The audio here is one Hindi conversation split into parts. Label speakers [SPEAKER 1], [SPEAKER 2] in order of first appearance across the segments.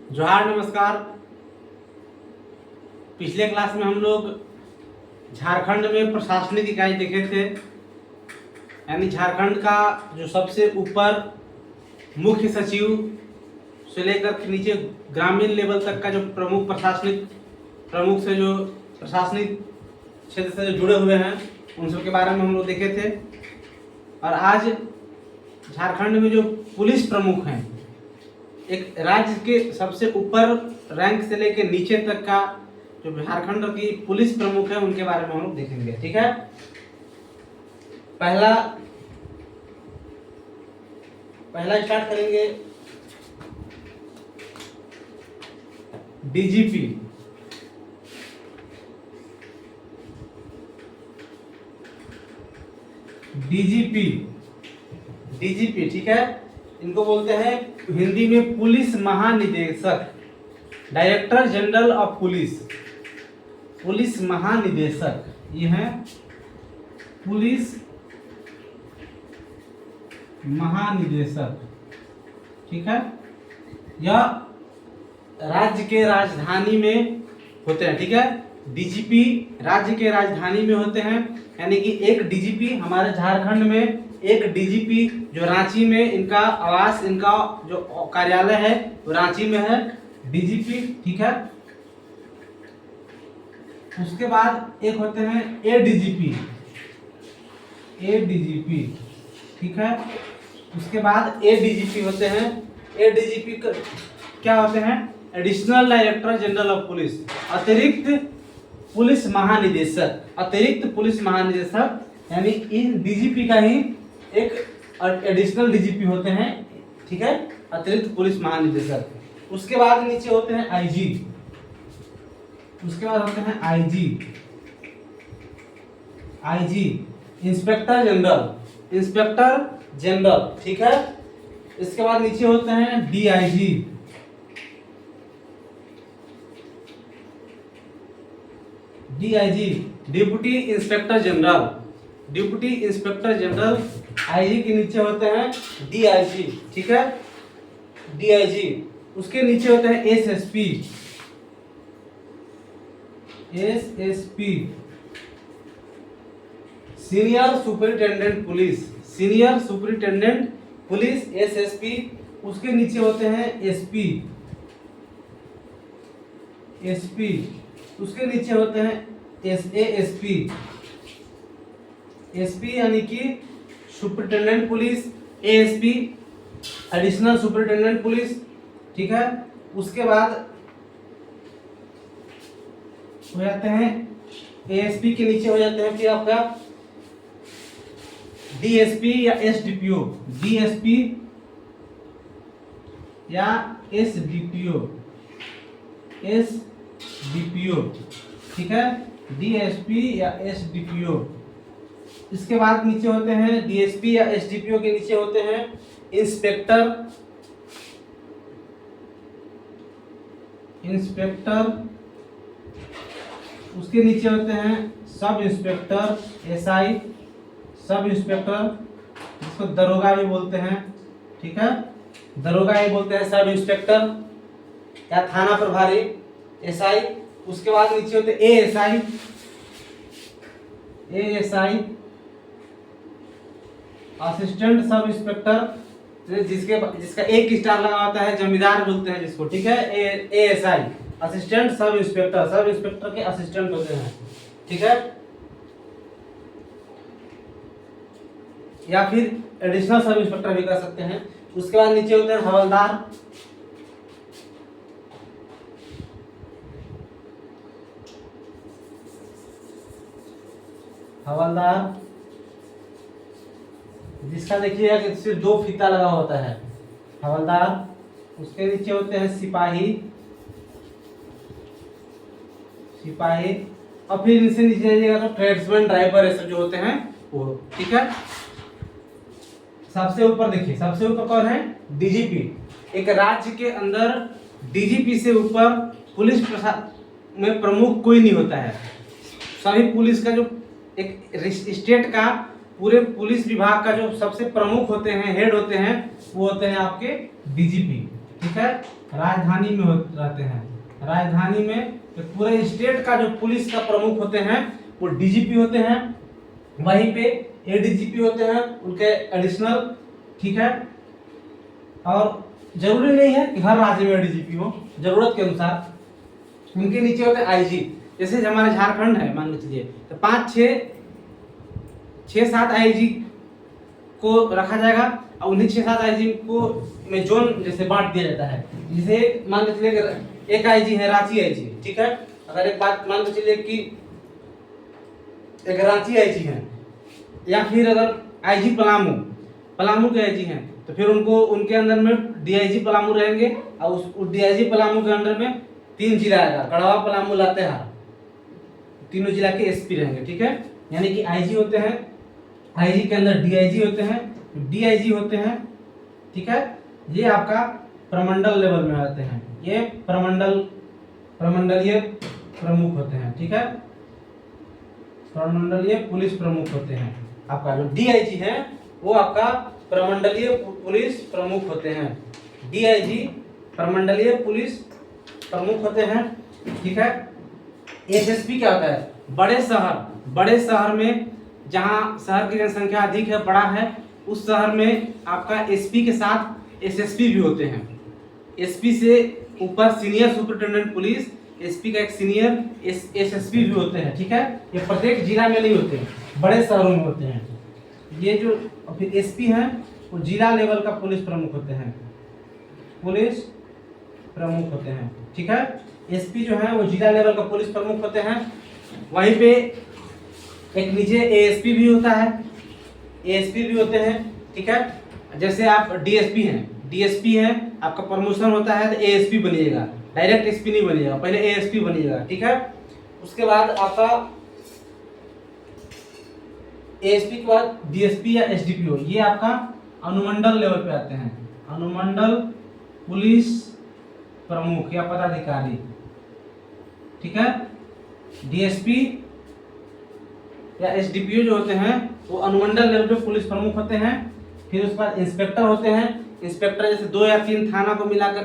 [SPEAKER 1] जोहार, नमस्कार। पिछले क्लास में हम लोग झारखंड में प्रशासनिक इकाई देखे थे, यानी झारखंड का जो सबसे ऊपर मुख्य सचिव से लेकर के नीचे ग्रामीण लेवल तक का जो प्रमुख से जो प्रशासनिक क्षेत्र से जो जुड़े हुए हैं उन सब के बारे में हम लोग देखे थे। और आज झारखंड में जो पुलिस प्रमुख हैं, एक राज्य के सबसे ऊपर रैंक से लेके नीचे तक का जो झारखंड की पुलिस प्रमुख है उनके बारे में हम लोग देखेंगे। ठीक है, पहला स्टार्ट करेंगे डीजीपी। डीजीपी ठीक है, इनको बोलते हैं हिंदी में पुलिस महानिदेशक, डायरेक्टर जनरल ऑफ पुलिस महानिदेशक। ये है पुलिस महानिदेशक। ठीक है, यह राज्य के राजधानी में होते हैं। ठीक है, डीजीपी राज्य के राजधानी में होते हैं, यानी कि एक डीजीपी हमारे झारखंड में, एक डीजीपी जो रांची में इनका आवास, इनका जो कार्यालय है वो रांची में है, डीजीपी। ठीक है, उसके बाद एक होते हैं एडीजीपी। ठीक है, उसके बाद एडीजीपी होते हैं। एडीजीपी क्या होते हैं? Additional director general of police, अतिरिक्त पुलिस महानिदेशक। यानी इन डीजीपी का ही एक एडिशनल डीजीपी होते हैं। ठीक है, अतिरिक्त पुलिस महानिदेशक। उसके बाद नीचे होते हैं आईजी। IG inspector general. ठीक है, इसके बाद नीचे होते हैं DIG. Deputy inspector general. IG के नीचे होते हैं डीआईजी। ठीक है, डीआईजी। उसके नीचे होते हैं SSP. Senior superintendent police, SSP. उसके नीचे होते हैं एसपी। उसके नीचे होते हैं एसपी यानी कि superintendent police, ASP additional superintendent police. ठीक है, उसके बाद हो जाते हैं एएसपी के नीचे हो जाते हैं फिर आपका डीएसपी या एसडीपीओ। ठीक है, डीएसपी या एसडीपीओ। इसके बाद नीचे होते हैं डीएसपी या एसडीपीओ के नीचे होते हैं इंस्पेक्टर। उसके नीचे होते हैं सब इंस्पेक्टर, एसआई, जिसको दरोगा भी बोलते हैं। ठीक है, दरोगा ही बोलते हैं सब इंस्पेक्टर या थाना प्रभारी, एसआई। उसके बाद नीचे होते हैं एएसआई, असिस्टेंट सब इंस्पेक्टर, जिसका एक स्टार लगा होता है, जमींदार बोलते हैं जिसको। ठीक है, एएसआई असिस्टेंट सब इंस्पेक्टर के असिस्टेंट होते हैं। ठीक है, या फिर एडिशनल सब इंस्पेक्टर भी कर सकते हैं। उसके बाद नीचे होते हैं हवलदार। जिसका देखिएगा कि सिर्फ 2 फीता लगा होता है, हवलदार। उसके नीचे होते हैं सिपाही, और फिर इनसे नीचे जाइएगा तो ट्रेड्समैन, ड्राइवर, ये सब जो होते हैं वो। ठीक है, सबसे ऊपर देखिए, सबसे ऊपर कौन है? डीजीपी। एक राज्य के अंदर डीजीपी से ऊपर पुलिस प्रशासन में प्रमुख कोई नहीं होता है। सभी पुलिस का जो एक स्टेट का पूरे पुलिस विभाग का जो सबसे प्रमुख होते हैं, हेड होते हैं, वो होते हैं आपके डीजीपी। ठीक है, राजधानी में रहते हैं। राजधानी में तो पूरे स्टेट का जो पुलिस का प्रमुख होते हैं वो डीजीपी होते हैं, वहीं पे एडीजीपी होते हैं उनके एडिशनल, ठीक है। और जरूरी नहीं है कि हर राज्य में एडीजीपी हो, जरूरत के अनुसार उनके नीचे होते हैं आईजी। जैसे हमारे झारखंड है मान के चलिए, तो 5-6-7 आईजी को रखा जाएगा और उन्हीं 6-7 आईजी को में जोन जैसे बांट दिया जाता है। जैसे मान के चलिए एक आईजी है रांची आईजी, ठीक है। अगर एक बात मान के चलिए कि एक रांची आईजी है, या फिर अगर आईजी पलामू के आईजी हैं, तो फिर उनको उनके अंदर में डीआईजी पलामू रहेंगे और उस डीआईजी पलामू के अंदर में 3 जिला आएगा, कड़वा, पलामू, लातेहार, तीनों जिला के एसपी रहेंगे, ठीक है। यानी कि आईजी होते हैं, आईजी के अंदर डीआईजी होते हैं, डीआईजी होते हैं, ठीक है। ये आपका प्रमंडल लेवल में आते हैं, ये प्रमंडलीय प्रमुख होते हैं, ठीक है। प्रमंडलीय पुलिस प्रमुख होते हैं। आपका जो डीआईजी है वो आपका प्रमंडलीय पुलिस प्रमुख होते हैं। डीआईजी प्रमंडलीय पुलिस प्रमुख होते हैं, ठीक है। एसएसपी क्या होता है? बड़े शहर में जहां शहर की जनसंख्या अधिक है, बड़ा है, उस शहर में आपका एसपी के साथ एसएसपी भी होते हैं। एसपी से ऊपर सीनियर सुपरिटेंडेंट पुलिस, एसपी का एक सीनियर एसएसपी भी होते हैं, ठीक है। ये प्रत्येक जिला में नहीं होते, बड़े शहरों में होते हैं। ये जो फिर एसपी हैं वो जिला लेवल का पुलिस प्रमुख होते हैं, पुलिस प्रमुख होते हैं, ठीक है। एसपी जो है वो जिला लेवल का पुलिस प्रमुख होते हैं। वहीं पे एक नीचे एएसपी भी होता है, एएसपी भी होते हैं, ठीक है। जैसे आप डीएसपी हैं, आपका प्रमोशन होता है तो एएसपी बनिएगा, डायरेक्ट एसपी नहीं बनिएगा, पहले एएसपी बनिएगा, ठीक है। उसके बाद आपका एएसपी के बाद डीएसपी या एसडीपीओ, ये आपका अनुमंडल लेवल पे आते हैं, अनुमंडल पुलिस प्रमुख या पदाधिकारी, ठीक है। डीएसपी या एसडीपीओ जो होते हैं वो अनुमंडल लेवल पे पुलिस प्रमुख होते हैं। फिर उसके बाद इंस्पेक्टर होते हैं। इंस्पेक्टर जैसे 2 या 3 थाना को मिलाकर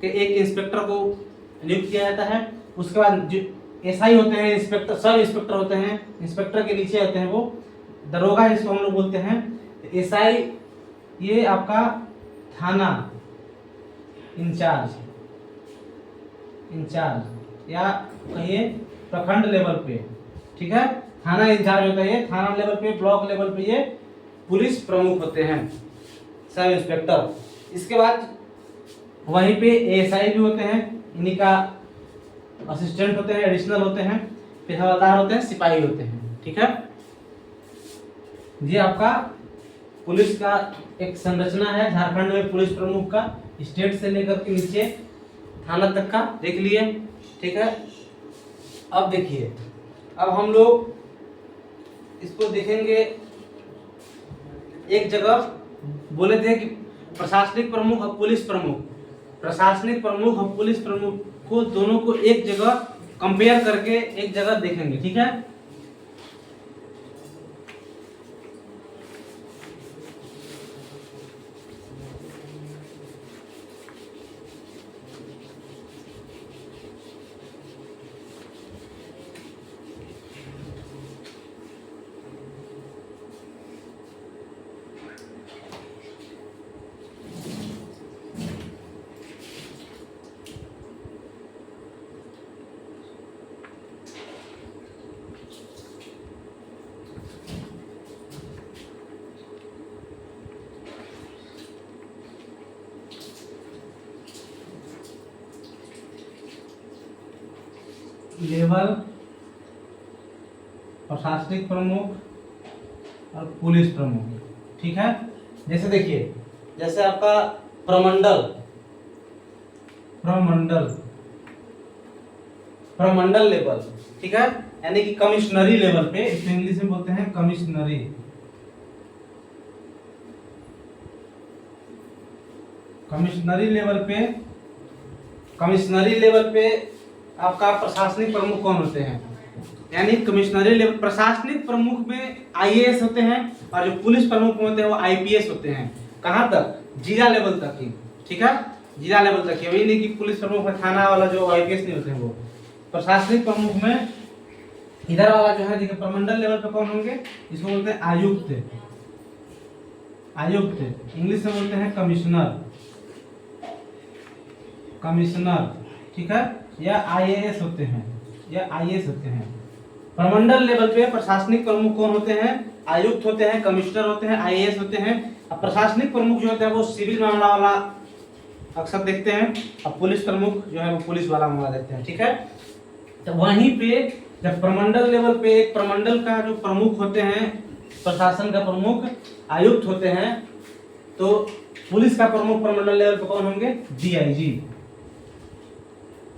[SPEAKER 1] के एक इंस्पेक्टर को नियुक्त किया जाता है। उसके बाद जो एसआई होते हैं, इंस्पेक्टर, सब इंस्पेक्टर होते हैं, इंस्पेक्टर के नीचे होते हैं वो दरोगा जिसको हम लोग बोलते हैं। एसआई ये आपका थाना इंचार्ज या कहिए प्रखंड लेवल पे, ठीक है, थाना इंचार्ज होता है। थाना लेवल पे, ब्लॉक लेवल पे ये पुलिस प्रमुख होते हैं, सब इंस्पेक्टर। इसके बाद वहीं पे एएसआई भी होते हैं, इन्हीं का असिस्टेंट होते हैं, एडिशनल होते हैं। फिर हवलदार होते हैं, सिपाही होते हैं, ठीक है। ये आपका पुलिस का एक संरचना है झारखंड में पुलिस प्रमुख का, स्टेट से लेकर के नीचे थाना तक का देख लिए, ठीक है। अब देखिए, अब हम लोग इसको देखेंगे। एक जगह बोले थे कि प्रशासनिक प्रमुख और पुलिस प्रमुख, प्रशासनिक प्रमुख और पुलिस प्रमुख को दोनों को एक जगह कंपेयर करके एक जगह देखेंगे, ठीक है। लेवल प्रशासनिक प्रमुख और पुलिस प्रमुख, ठीक है। जैसे देखिए, जैसे आपका प्रमंडल लेवल, ठीक है, यानी कि कमिश्नरी लेवल पे, इसको इंग्लिश में बोलते हैं कमिश्नरी। कमिश्नरी लेवल पे आपका प्रशासनिक प्रमुख कौन होते हैं? यानी कमिश्नरी लेवल प्रशासनिक प्रमुख में आईएएस होते हैं और जो पुलिस प्रमुख होते हैं वो आईपीएस होते हैं। कहाँ तक? जिला लेवल तक ही, ठीक है। जिला लेवल तक है, वही नहीं कि पुलिस प्रमुख में थाना वाला जो आईपीएस नहीं होते हैं वो। प्रशासनिक प्रमुख में इधर वाला जो है देखिए प्रमंडल लेवल पे कौन होंगे, इसको बोलते हैं आयुक्त। आयुक्त इंग्लिश में बोलते हैं कमिश्नर, कमिश्नर, ठीक है, या आईएएस होते हैं, या आईएएस होते हैं। प्रमंडल लेवल पे प्रशासनिक प्रमुख कौन होते हैं, आयुक्त होते हैं, कमिश्नर होते हैं, आईएएस होते हैं। अब प्रशासनिक प्रमुख जो होते हैं वो सिविल मामला वाला अक्सर देखते हैं, अब पुलिस प्रमुख जो है वो पुलिस वाला मामला देखते हैं, ठीक है। तो वहीं पे जब प्रमंडल लेवल पे एक प्रमंडल का जो प्रमुख होते हैं, प्रशासन का प्रमुख आयुक्त होते हैं, तो पुलिस का प्रमुख प्रमंडल लेवल पे कौन होंगे, डीआईजी,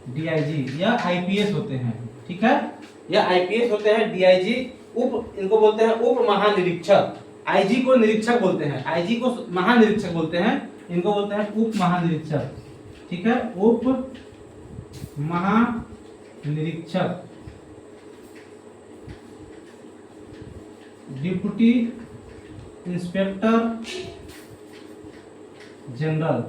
[SPEAKER 1] डीआईजी या आईपीएस होते हैं, ठीक है, या आईपीएस होते हैं, डीआईजी। उप इनको बोलते हैं उप महानिरीक्षक। आईजी को निरीक्षक बोलते हैं, आईजी को महानिरीक्षक बोलते हैं, इनको बोलते हैं उप महानिरीक्षक, ठीक है, उप महानिरीक्षक। डिप्टी इंस्पेक्टर जनरल,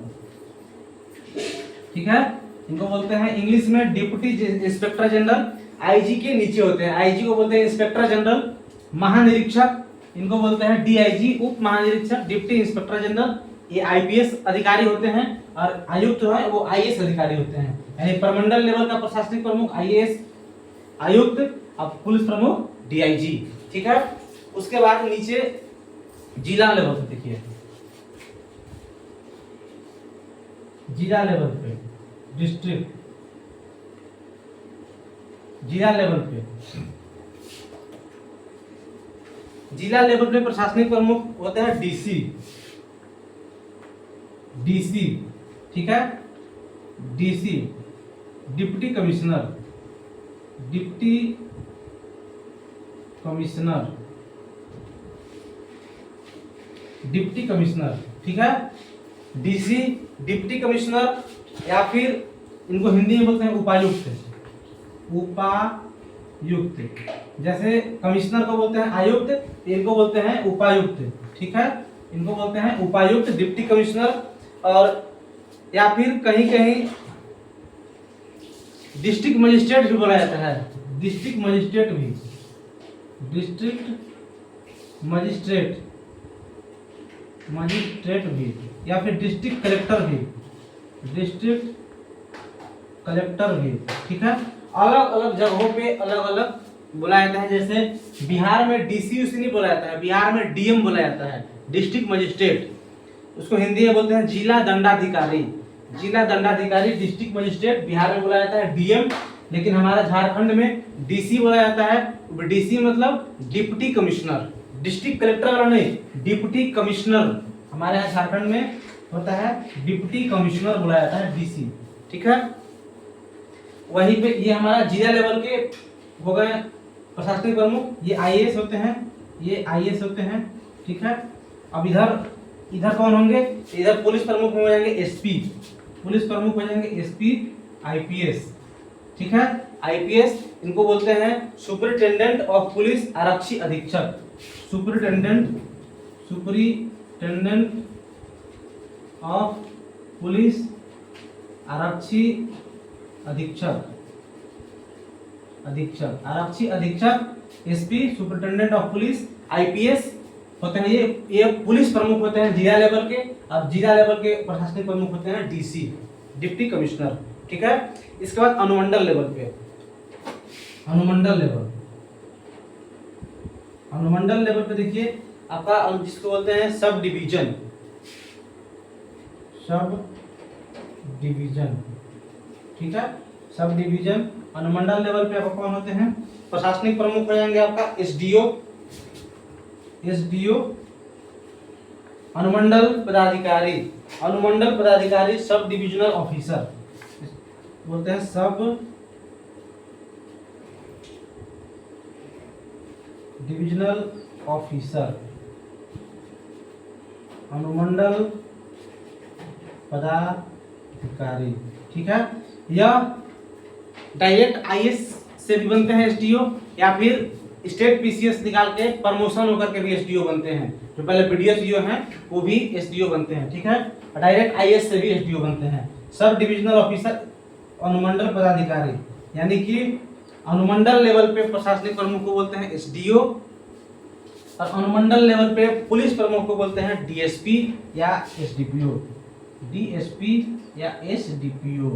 [SPEAKER 1] ठीक है, इनको बोलते हैं इंग्लिश में डिप्टी इंस्पेक्टर जनरल। आईजी के नीचे होते हैं, आईजी को बोलते हैं इंस्पेक्टर जनरल। महानिरीक्षक इनको बोलते हैं डीआईजी, उप महानिरीक्षक, डिप्टी इंस्पेक्टर जनरल, ये आईपीएस अधिकारी होते हैं। और आयुक्त जो है वो आईएएस अधिकारी होते हैं, यानी प्रमंडल लेवल का प्रशासनिक प्रमुख आईएएस आयुक्त, अब पुलिस प्रमुख डीआईजी, ठीक है। उसके बाद नीचे जिला लेवल पे देखिए, जिला लेवल पे डिस्ट्रिक्ट, जिला लेवल पे, जिला लेवल पे प्रशासनिक प्रमुख होते हैं डीसी, डीसी, ठीक है, DC deputy commissioner, deputy commissioner, deputy commissioner, ठीक है, डीसी डिप्टी कमिश्नर, या फिर इनको हिंदी में बोलते हैं उपायुक्त, उपायुक्त। जैसे कमिश्नर को बोलते हैं आयुक्त, इनको बोलते हैं उपायुक्त, ठीक है, इनको बोलते हैं उपायुक्त, डिप्टी कमिश्नर। और या फिर कहीं कहीं डिस्ट्रिक्ट मजिस्ट्रेट भी बोला जाता है, डिस्ट्रिक्ट मजिस्ट्रेट भी, डिस्ट्रिक्ट मजिस्ट्रेट, मजिस्ट्रेट भी, या फिर डिस्ट्रिक्ट कलेक्टर भी, डिस्ट्रिक्ट कलेक्टर भी, ठीक है। अलग अलग जगहों पे अलग अलग बुलाया जाता है। जैसे बिहार में डीसी उसी नहीं बोला जाता है, बिहार में डीएम बोला जाता है, डिस्ट्रिक्ट मजिस्ट्रेट। उसको हिंदी में बोलते हैं जिला दंडाधिकारी, जिला दंडाधिकारी, डिस्ट्रिक्ट मजिस्ट्रेट। बिहार में बोला जाता है डीएम, लेकिन हमारा झारखंड में डीसी बोला जाता है। डीसी मतलब डिप्टी कमिश्नर, डिस्ट्रिक्ट कलेक्टर वाला नहीं, डिप्टी कमिश्नर। हमारे यहाँ झारखंड में होता है डिप्टी कमिश्नर बोला जाता है, डीसी, ठीक है। वहीं पे ये हमारा जिला लेवल के हो गए प्रशासनिक प्रमुख, ये आईएएस होते हैं, ये आईएएस होते हैं, ठीक है। अब इधर इधर कौन होंगे, इधर पुलिस प्रमुख हो जाएंगे एसपी, पुलिस प्रमुख हो जाएंगे एसपी, आईपीएस, ठीक है। आईपीएस इनको बोलते हैं सुपरिटेंडेंट ऑफ पुलिस, आरक्षी अधीक्षक, सुपरिटेंडेंट, सुपरिटेंडेंट ऑफ पुलिस, आरक्षी अधीक्षक, अधीक्षक, आरक्षी अधीक्षक, SP, superintendent of police, IPS होते हैं। ये पुलिस प्रमुख होते हैं जिला लेवल के। अब जिला लेवल के प्रशासनिक प्रमुख होते हैं डीसी, डिप्टी कमिश्नर, ठीक है। इसके बाद अनुमंडल लेवल पे, अनुमंडल लेवल, अनुमंडल लेवल पे देखिए आपका जिसको बोलते हैं सब डिवीजन, सब डिवीजन, ठीक है, सब डिवीजन। अनुमंडल लेवल पे आपका कौन होते हैं, प्रशासनिक प्रमुख हो जाएंगे आपका एसडीओ, एसडीओ, अनुमंडल पदाधिकारी, अनुमंडल पदाधिकारी, सब डिविजनल ऑफिसर बोलते हैं, सब डिविजनल ऑफिसर, अनुमंडल पदाधिकारी, ठीक है। या डायरेक्ट आईएएस से भी बनते हैं एसडीओ, या फिर स्टेट पीसीएस निकाल के प्रमोशन होकर के भी एसडीओ बनते हैं। जो पहले पीडीएस हैं वो भी एसडीओ बनते हैं, ठीक है। डायरेक्ट आईएएस से भी एसडीओ बनते हैं। सब डिविजनल ऑफिसर, अनुमंडल पदाधिकारी, यानी कि अनुमंडल लेवल पे प्रशासनिक प्रमुख को बोलते हैं एसडीओ, और अनुमंडल लेवल पे पुलिस प्रमुख को बोलते हैं डीएसपी या एसडीपीओ। डीएसपी या एसडीपीओ,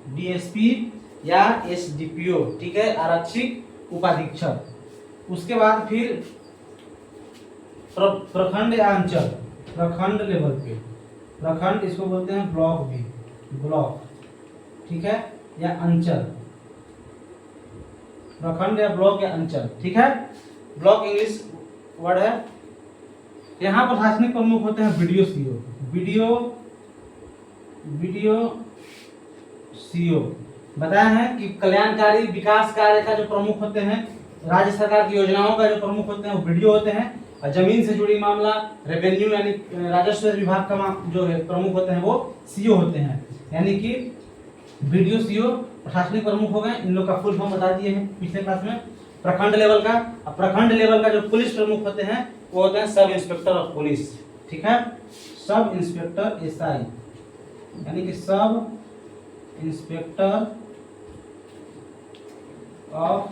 [SPEAKER 1] डीएसपी या एसडीपीओ, ठीक है, आरक्षक उपाधीक्षक। उसके बाद फिर प्रखंड या अंचल, प्रखंड लेवल पे, प्रखंड इसको बोलते हैं ब्लॉक भी, ब्लॉक, ठीक है, या अंचल, प्रखंड या ब्लॉक या अंचल, ठीक है। ब्लॉक इंग्लिश वर्ड है। यहाँ प्रशासनिक प्रमुख होते हैं बीडीओ सीओ, बीडीओ सीओ बताया है कि कल्याणकारी विकास कार्य का जो प्रमुख होते हैं, राज्य सरकार की योजनाओं का जो प्रमुख होते हैं वो बीडीओ होते हैं, और जमीन से जुड़ी मामला, रेवेन्यू यानी राजस्व विभाग का जो है प्रमुख होते हैं वो सीओ होते हैं। यानी कि बीडीओ सीओ प्रशासनिक प्रमुख हो गए। इन लोग का फुल फॉर्म बता दिए हैं पिछले क्लास में। प्रखंड लेवल का, अब प्रखंड लेवल का जो पुलिस प्रमुख होते हैं वो होते हैं सब इंस्पेक्टर ऑफ पुलिस, ठीक है, सब इंस्पेक्टर एसआई, यानी कि सब इंस्पेक्टर ऑफ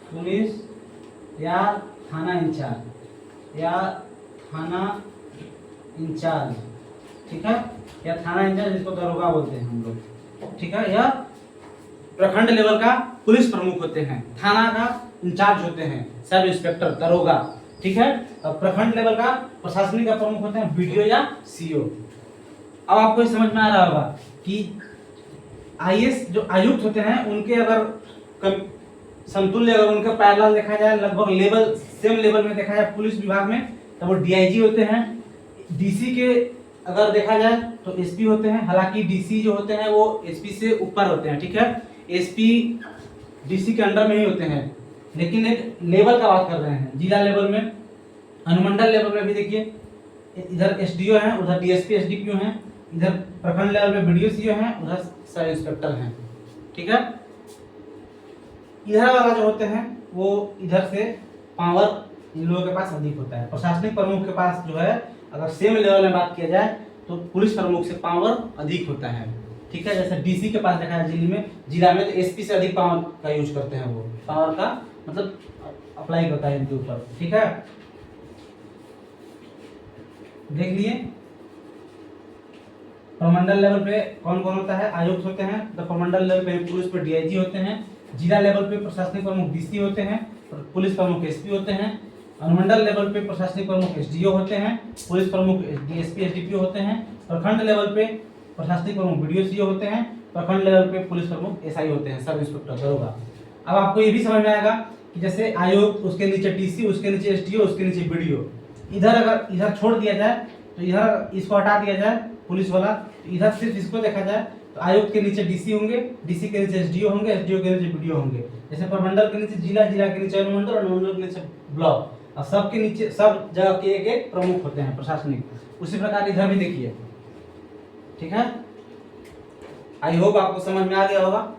[SPEAKER 1] पुलिस या थाना इंचार्ज, या थाना इंचार्ज, ठीक है, या थाना इंचार्ज जिसको दरोगा बोलते हैं हम लोग, ठीक है। या प्रखंड लेवल का पुलिस प्रमुख होते हैं, थाना का इंचार्ज होते हैं सब इंस्पेक्टर दरोगा, ठीक है। और प्रखंड लेवल का प्रशासनिक का प्रमुख होते हैं बीडीओ या सीओ। अब आपको ये समझ में आ रहा होगा कि आईएएस जो आयुक्त होते हैं उनके अगर समतुल्य, अगर उनका पैरेलल देखा जाए, लगभग लेवल सेम लेवल में देखा जाए पुलिस विभाग में, तो वो डीआईजी होते हैं। डीसी के अगर देखा जाए तो एसपी होते हैं, हालांकि डीसी जो होते हैं वो एसपी से ऊपर होते हैं, ठीक है, एसपी डीसी के अंडर में ही होते हैं, लेकिन एक लेवल का बात कर रहे हैं। जिला लेवल में, अनुमंडल लेवल में भी देखिए, इधर एसडीओ हैं, उधर डीएसपी एसडीपीओ हैं, इधर प्रखंड लेवल में बीडीओ सीओ हैं, उधर सब इंस्पेक्टर हैं, ठीक है। इधर वाला जो होते हैं वो इधर से पावर इन लोगों के पास अधिक होता है। प्रशासनिक प्रमुख के पास जो है, अगर सेम लेवल में बात किया जाए तो पुलिस प्रमुख से पावर अधिक होता है, ठीक है। जैसे डीसी के पास देखा है जिला में तो एसपी से अधिक पावर का यूज करते हैं, वो पावर का मतलब अप्लाई करता है इनके ऊपर, ठीक है। देख लिए प्रमंडल लेवल पे कौन कौन होता है, आयुक्त होते हैं, तो प्रमंडल लेवल पे पुलिस पे डीआईजी होते हैं, जिला लेवल पे प्रशासनिक प्रमुख डीसी होते हैं, पुलिस प्रमुख एसपी होते हैं, अनुमंडल लेवल पे प्रशासनिक प्रमुख एसडीओ होते हैं, पुलिस प्रमुख डीएसपी एसडीपीओ होते हैं, प्रखंड लेवल पे प्रशासनिक प्रमुख बीडीओ सीओ होते हैं, प्रखंड लेवल पे पुलिस प्रमुख एसआई होते हैं, सब इंस्पेक्टर दरोगा। अब आपको ये भी समझ में आएगा कि जैसे आयुक्त, उसके नीचे डीसी, उसके नीचे एसडीओ, उसके नीचे बीडीओ, इधर अगर इधर छोड़ दिया जाए तो इधर इसको हटा दिया जाए पुलिस वाला, इधर सिर्फ इसको देखा जाए तो आयुक्त के नीचे डीसी होंगे, डीसी के नीचे एसडीओ होंगे, एसडीओ के नीचे बीडीओ होंगे। जैसे प्रमंडल के नीचे जिला, जिला के नीचे अनुमंडल, अनुमंडल के नीचे ब्लॉक, और सबके नीचे सब जगह के एक एक प्रमुख होते हैं प्रशासनिक। उसी प्रकार इधर भी देखिए, ठीक है। आई होप आपको समझ में आ गया होगा।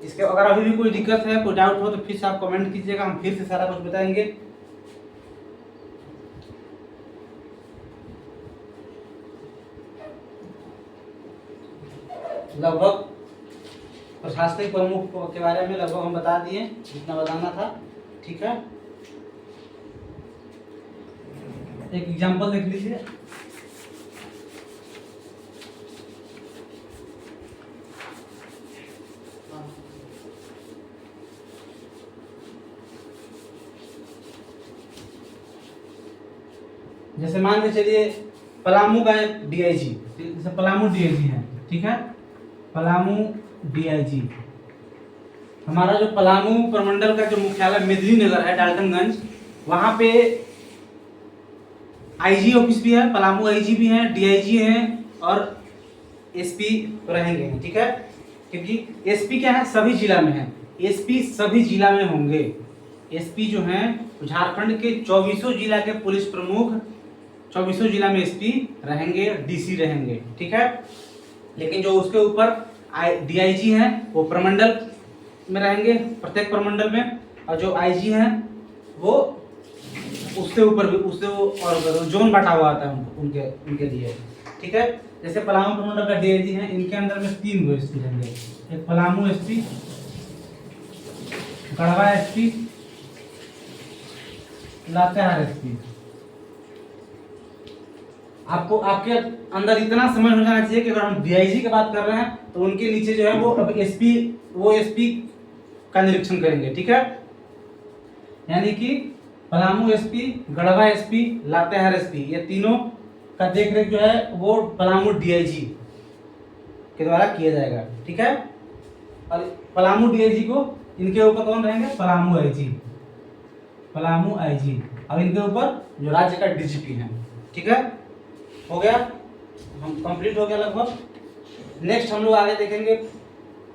[SPEAKER 1] इसके अगर अभी भी कोई दिक्कत है, कोई डाउट हो तो फिर से आप कमेंट कीजिएगा, हम फिर से सारा कुछ बताएंगे। लगभग प्रशासनिक प्रमुख के बारे में लगभग हम बता दिए जितना बताना था, ठीक है। एक एग्जांपल देख लीजिए। जैसे मान के चलिए पलामू का एक डीआईजी, जैसे पलामू डीआईजी है, ठीक है, पलामू डीआईजी। हमारा जो पलामू प्रमंडल का जो मुख्यालय मेदिनी नगर है, डाल्टनगंज, वहां पे आईजी ऑफिस भी है, पलामू आईजी भी है, डीआईजी है और एसपी रहेंगे, ठीक है। क्योंकि एसपी क्या है, सभी जिला में है, एसपी सभी जिला में होंगे। एसपी जो है झारखंड के 24 जिला के पुलिस प्रमुख, 24 जिला में एसपी रहेंगे, डीसी रहेंगे, ठीक है। लेकिन जो उसके ऊपर डीआईजी हैं वो प्रमंडल में रहेंगे, प्रत्येक प्रमंडल में, और जो आईजी हैं वो उससे ऊपर भी, उससे और जोन बांटा हुआ आता है उनके लिए, ठीक है। जैसे पलामू प्रमंडल का डीआईजी है, इनके अंदर में 3 गो एसपी रहेंगे, एक Palamu SP, Garhwa SP, Latehar SP. आपको आपके अंदर इतना समझ हो जाना चाहिए कि अगर हम डीआईजी की बात कर रहे हैं तो उनके नीचे जो है वो अब एसपी का निरीक्षण करेंगे, ठीक है। यानी कि Palamu SP, Garhwa SP, Latehar SP, ये तीनों का देखरेख जो है वो पलामू डीआईजी के द्वारा किया जाएगा, ठीक है। और पलामू डीआईजी को इनके ऊपर कौन रहेंगे, पलामू आईजी, पलामू आईजी, और इनके ऊपर जो राज्य का डीजीपी है, ठीक है। हो गया, हम कंप्लीट हो गया लगभग। नेक्स्ट हम लोग आगे देखेंगे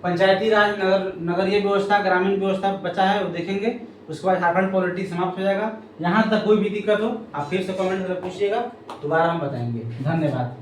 [SPEAKER 1] पंचायती राज, नगरीय व्यवस्था, ग्रामीण व्यवस्था बचा है वो देखेंगे। उसके बाद झारखंड पॉलिटी समाप्त हो जाएगा। यहाँ तक कोई भी दिक्कत हो आप फिर से कमेंट करके पूछिएगा, दोबारा हम बताएंगे। धन्यवाद।